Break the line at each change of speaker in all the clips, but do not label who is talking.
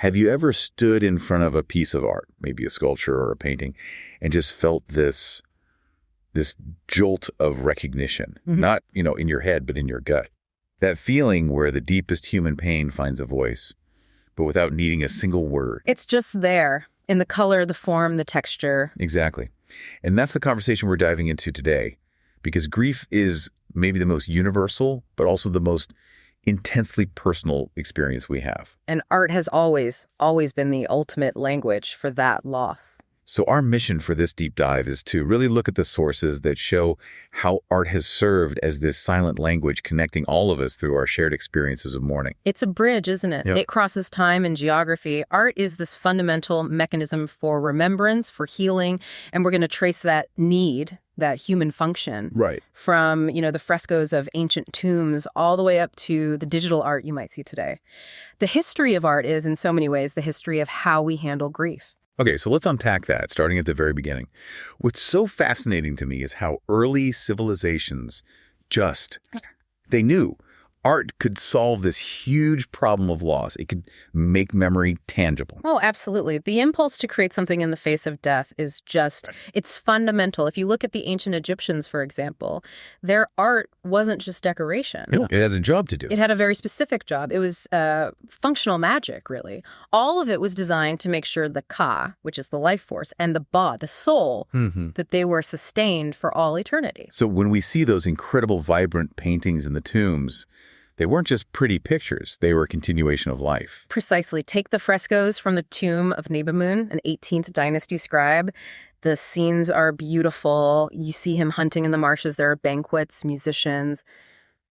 Have you ever stood in front of a piece of art, maybe a sculpture or a painting, and just felt this jolt of recognition? Not, in your head, but in your gut. That feeling where the deepest human pain finds a voice, but without needing a single word.
It's just there, in the color, the form, the texture.
Exactly. And that's the conversation we're diving into today, because grief is maybe the most universal, but also the most intensely personal experience we have.
And art has always been the ultimate language for that loss.
So our mission for this deep dive is to really look at the sources that show how art has served as this silent language connecting all of us through our shared experiences of mourning.
It's a bridge, isn't it?
Yep.
It crosses time and geography. Art is this fundamental mechanism for remembrance, for healing, and we're going to trace that need, that human function,
Right,
from, the frescoes of ancient tombs all the way up to the digital art you might see today. The history of art is, in so many ways, the history of how we handle grief.
Okay, so let's unpack that, starting at the very beginning. What's so fascinating to me is how early civilizations they knew art could solve this huge problem of loss. It could make memory tangible.
Oh, absolutely. The impulse to create something in the face of death is it's fundamental. If you look at the ancient Egyptians, for example, their art wasn't just decoration.
Yeah, it had a job to do.
It had a very specific job. It was functional magic, really. All of it was designed to make sure the ka, which is the life force, and the ba, the soul, that they were sustained for all eternity.
So when we see those incredible, vibrant paintings in the tombs, they weren't just pretty pictures. They were a continuation of life.
Precisely. Take the frescoes from the tomb of Nebamun, an 18th dynasty scribe. The scenes are beautiful. You see him hunting in the marshes. There are banquets, musicians.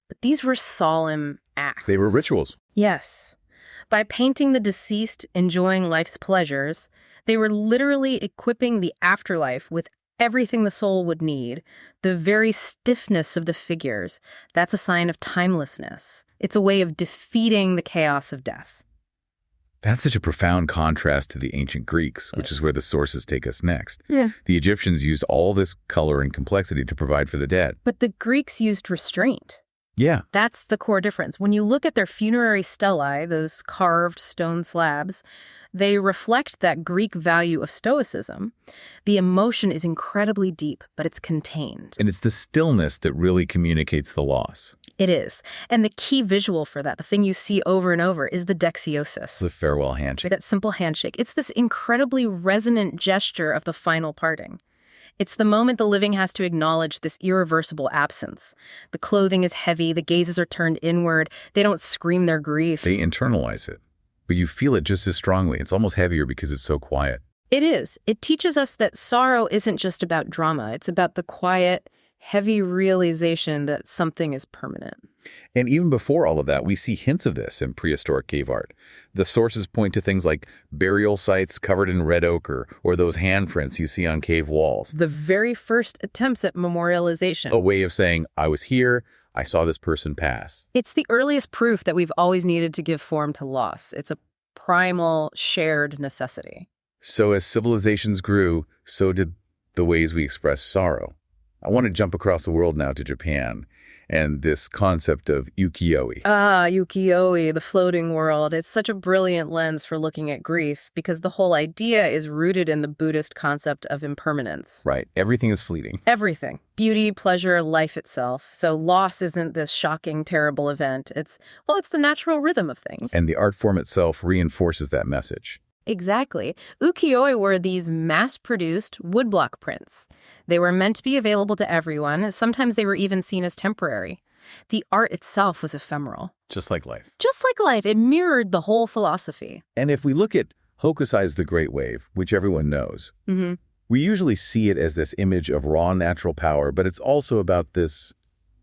But these were solemn acts.
They were rituals.
Yes. By painting the deceased enjoying life's pleasures, they were literally equipping the afterlife with everything the soul would need. The very stiffness of the figures, that's a sign of timelessness. It's a way of defeating the chaos of death.
That's such a profound contrast to the ancient Greeks, which is where the sources take us next.
Yeah.
The Egyptians used all this color and complexity to provide for the dead.
But the Greeks used restraint.
Yeah.
That's the core difference. When you look at their funerary stelai, those carved stone slabs, they reflect that Greek value of stoicism. The emotion is incredibly deep, but it's contained.
And it's the stillness that really communicates the loss.
It is. And the key visual for that, the thing you see over and over, is the dexiosis.
The farewell handshake.
That simple handshake. It's this incredibly resonant gesture of the final parting. It's the moment the living has to acknowledge this irreversible absence. The clothing is heavy, the gazes are turned inward, they don't scream their grief.
They internalize it. But you feel it just as strongly. It's almost heavier because it's so quiet.
It is. It teaches us that sorrow isn't just about drama. It's about the quiet, heavy realization that something is permanent.
And even before all of that, we see hints of this in prehistoric cave art. The sources point to things like burial sites covered in red ochre, or those handprints you see on cave walls.
The very first attempts at memorialization.
A way of saying, I was here, I saw this person pass.
It's the earliest proof that we've always needed to give form to loss. It's a primal, shared necessity.
So as civilizations grew, so did the ways we express sorrow. I want to jump across the world now to Japan and this concept of ukiyo-e.
Ukiyo-e, the floating world. It's such a brilliant lens for looking at grief because the whole idea is rooted in the Buddhist concept of impermanence.
Right. Everything is fleeting.
Everything. Beauty, pleasure, life itself. So loss isn't this shocking, terrible event. It's the natural rhythm of things.
And the art form itself reinforces that message.
Exactly. Ukiyo-e were these mass-produced woodblock prints. They were meant to be available to everyone. Sometimes they were even seen as temporary. The art itself was ephemeral.
Just like life.
Just like life, it mirrored the whole philosophy.
And if we look at Hokusai's The Great Wave, which everyone knows, we usually see it as this image of raw natural power, but it's also about this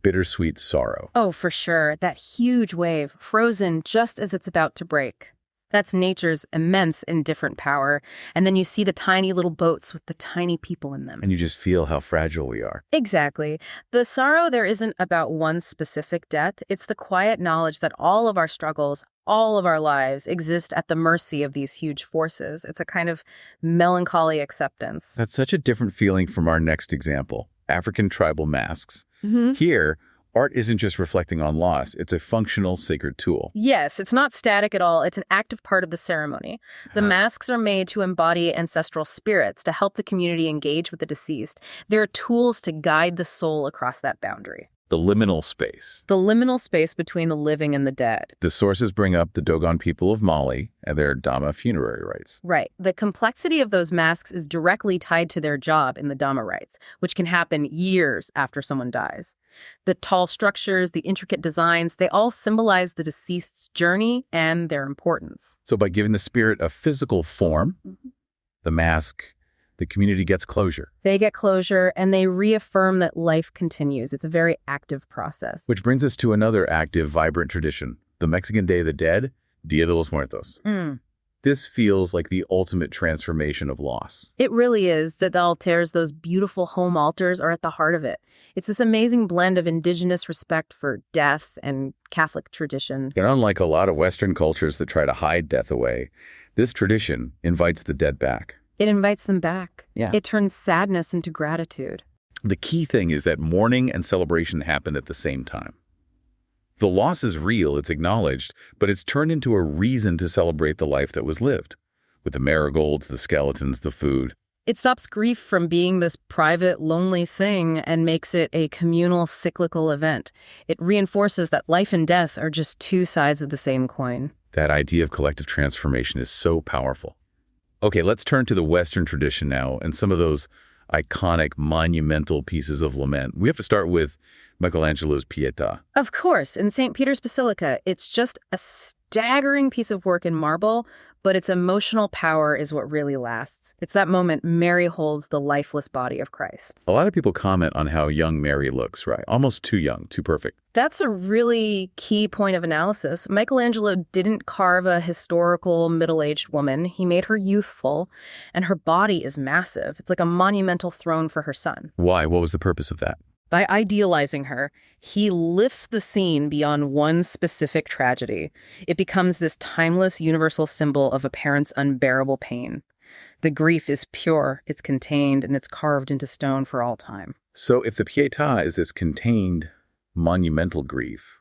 bittersweet sorrow.
Oh, for sure. That huge wave, frozen just as it's about to break. That's nature's immense indifferent power. And then you see the tiny little boats with the tiny people in them.
And you just feel how fragile we are.
Exactly. The sorrow there isn't about one specific death. It's the quiet knowledge that all of our struggles, all of our lives exist at the mercy of these huge forces. It's a kind of melancholy acceptance.
That's such a different feeling from our next example, African tribal masks. Here, art isn't just reflecting on loss, it's a functional sacred tool.
Yes, it's not static at all. It's an active part of the ceremony. The masks are made to embody ancestral spirits, to help the community engage with the deceased. They're tools to guide the soul across that boundary.
The liminal space.
The liminal space between the living and the dead.
The sources bring up the Dogon people of Mali and their Dhamma funerary rites.
Right. The complexity of those masks is directly tied to their job in the Dhamma rites, which can happen years after someone dies. The tall structures, the intricate designs, they all symbolize the deceased's journey and their importance.
So by giving the spirit a physical form, the mask, the community gets closure.
They get closure, and they reaffirm that life continues. It's a very active process.
Which brings us to another active, vibrant tradition, the Mexican Day of the Dead, Dia de los Muertos. This feels like the ultimate transformation of loss.
It really is. That the altars, those beautiful home altars, are at the heart of it. It's this amazing blend of indigenous respect for death and Catholic tradition.
And unlike a lot of Western cultures that try to hide death away, this tradition invites the dead back.
It invites them back.
Yeah.
It turns sadness into gratitude.
The key thing is that mourning and celebration happen at the same time. The loss is real, it's acknowledged, but it's turned into a reason to celebrate the life that was lived, with the marigolds, the skeletons, the food.
It stops grief from being this private, lonely thing and makes it a communal, cyclical event. It reinforces that life and death are just two sides of the same coin.
That idea of collective transformation is so powerful. Okay, let's turn to the Western tradition now and some of those iconic, monumental pieces of lament. We have to start with Michelangelo's Pietà.
Of course, in St. Peter's Basilica, it's just a staggering piece of work in marble, but its emotional power is what really lasts. It's that moment Mary holds the lifeless body of Christ.
A lot of people comment on how young Mary looks, right? Almost too young, too perfect.
That's a really key point of analysis. Michelangelo didn't carve a historical middle-aged woman. He made her youthful, and her body is massive. It's like a monumental throne for her son.
Why? What was the purpose of that?
By idealizing her, he lifts the scene beyond one specific tragedy. It becomes this timeless, universal symbol of a parent's unbearable pain. The grief is pure, it's contained, and it's carved into stone for all time.
So if the Pietà is this contained, monumental grief,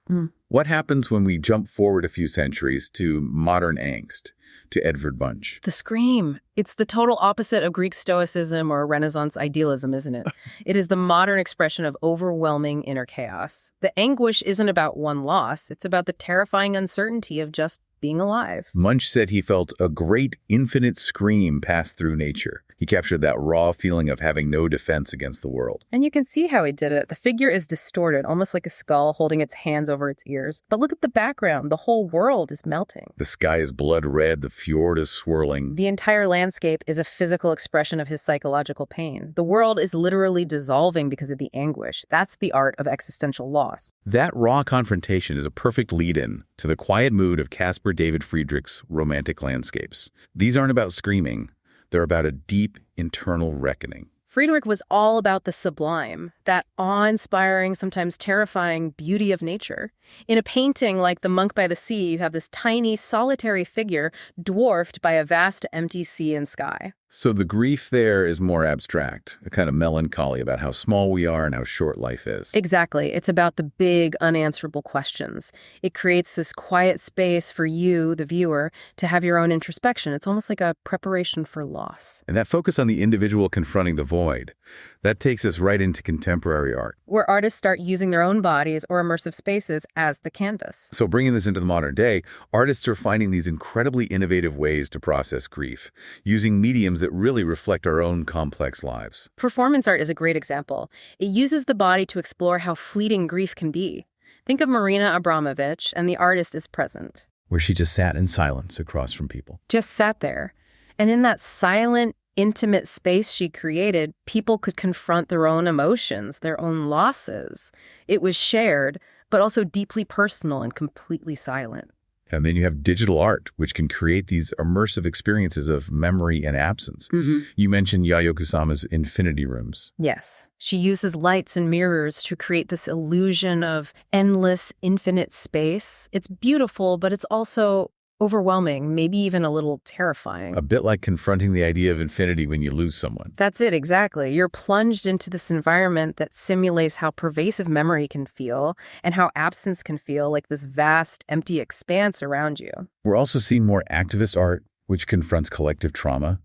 what happens when we jump forward a few centuries to modern angst, to Edvard Munch?
The scream. It's the total opposite of Greek Stoicism or Renaissance idealism, isn't it? It is the modern expression of overwhelming inner chaos. The anguish isn't about one loss. It's about the terrifying uncertainty of just being alive.
Munch said he felt a great infinite scream pass through nature. He captured that raw feeling of having no defense against the world.
And you can see how he did it. The figure is distorted, almost like a skull holding its hands over its ears. But look at the background. The whole world is melting.
The sky is blood red. The fjord is swirling.
The entire landscape is a physical expression of his psychological pain. The world is literally dissolving because of the anguish. That's the art of existential loss.
That raw confrontation is a perfect lead-in to the quiet mood of Caspar David Friedrich's romantic landscapes. These aren't about screaming. They're about a deep internal reckoning.
Friedrich was all about the sublime, that awe-inspiring, sometimes terrifying beauty of nature. In a painting like The Monk by the Sea, you have this tiny, solitary figure dwarfed by a vast empty sea and sky.
So the grief there is more abstract, a kind of melancholy about how small we are and how short life is.
Exactly. It's about the big, unanswerable questions. It creates this quiet space for you, the viewer, to have your own introspection. It's almost like a preparation for loss.
And that focus on the individual confronting the void, that takes us right into contemporary art,
where artists start using their own bodies or immersive spaces as the canvas.
So bringing this into the modern day, artists are finding these incredibly innovative ways to process grief, using mediums that really reflect our own complex lives.
Performance art is a great example. It uses the body to explore how fleeting grief can be. Think of Marina Abramovich, and the artist is present.
Where she just sat in silence across from people.
Just sat there. And in that silent, intimate space she created, people could confront their own emotions, their own losses. It was shared, but also deeply personal and completely silent.
And then you have digital art, which can create these immersive experiences of memory and absence. You mentioned Yayoi Kusama's infinity rooms.
Yes. She uses lights and mirrors to create this illusion of endless, infinite space. It's beautiful, but it's also overwhelming, maybe even a little terrifying.
A bit like confronting the idea of infinity when you lose someone.
That's it, exactly. You're plunged into this environment that simulates how pervasive memory can feel and how absence can feel, like this vast, empty expanse around you.
We're also seeing more activist art, which confronts collective trauma,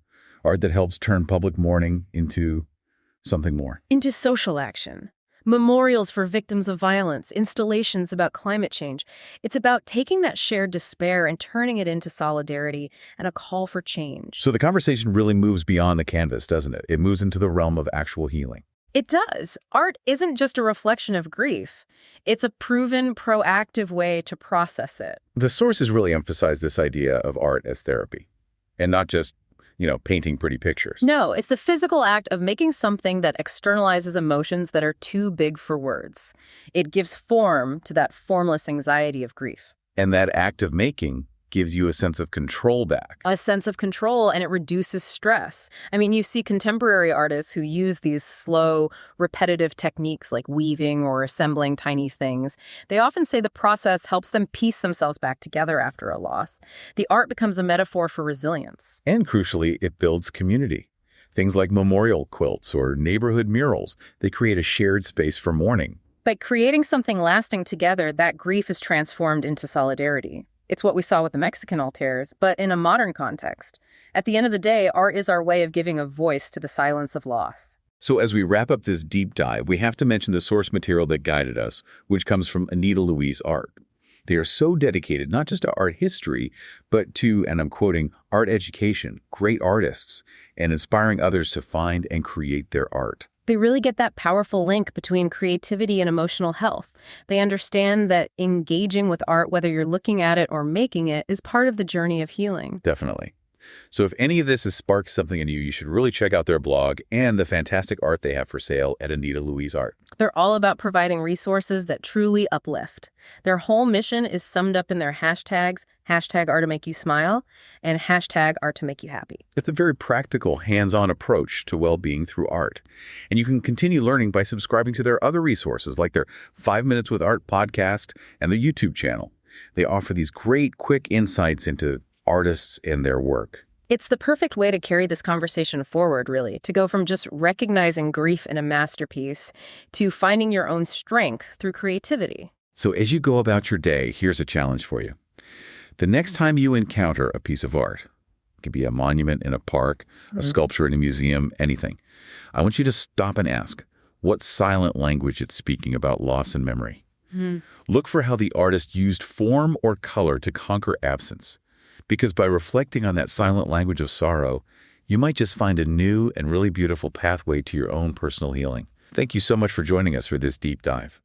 art that helps turn public mourning into something more.
Into social action. Memorials for victims of violence, installations about climate change. It's about taking that shared despair and turning it into solidarity and a call for change.
So the conversation really moves beyond the canvas, doesn't it? It moves into the realm of actual healing.
It does. Art isn't just a reflection of grief. It's a proven, proactive way to process it.
The sources really emphasize this idea of art as therapy, and not just, painting pretty pictures.
No, it's the physical act of making something that externalizes emotions that are too big for words. It gives form to that formless anxiety of grief.
And that act of making gives you a sense of control back.
A sense of control, and it reduces stress. I mean, you see contemporary artists who use these slow, repetitive techniques like weaving or assembling tiny things. They often say the process helps them piece themselves back together after a loss. The art becomes a metaphor for resilience.
And crucially, it builds community. Things like memorial quilts or neighborhood murals, they create a shared space for mourning.
By creating something lasting together, that grief is transformed into solidarity. It's what we saw with the Mexican altars, but in a modern context. At the end of the day, art is our way of giving a voice to the silence of loss.
So as we wrap up this deep dive, we have to mention the source material that guided us, which comes from Anita Louise art. They are so dedicated not just to art history, but to, and I'm quoting, art education, great artists, and inspiring others to find and create their art.
They really get that powerful link between creativity and emotional health. They understand that engaging with art, whether you're looking at it or making it, is part of the journey of healing.
Definitely. So if any of this has sparked something in you, you should really check out their blog and the fantastic art they have for sale at Anita Louise Art.
They're all about providing resources that truly uplift. Their whole mission is summed up in their hashtags, #ArtToMakeYouSmile and #ArtToMakeYouHappy.
It's a very practical, hands-on approach to well-being through art. And you can continue learning by subscribing to their other resources like their 5 Minutes with Art podcast and their YouTube channel. They offer these great, quick insights into artists and their work.
It's the perfect way to carry this conversation forward, really, to go from just recognizing grief in a masterpiece to finding your own strength through creativity.
So as you go about your day, here's a challenge for you. The next time you encounter a piece of art, it could be a monument in a park, a sculpture in a museum, anything, I want you to stop and ask what silent language it's speaking about loss and memory. Look for how the artist used form or color to conquer absence. Because by reflecting on that silent language of sorrow, you might just find a new and really beautiful pathway to your own personal healing. Thank you so much for joining us for this deep dive.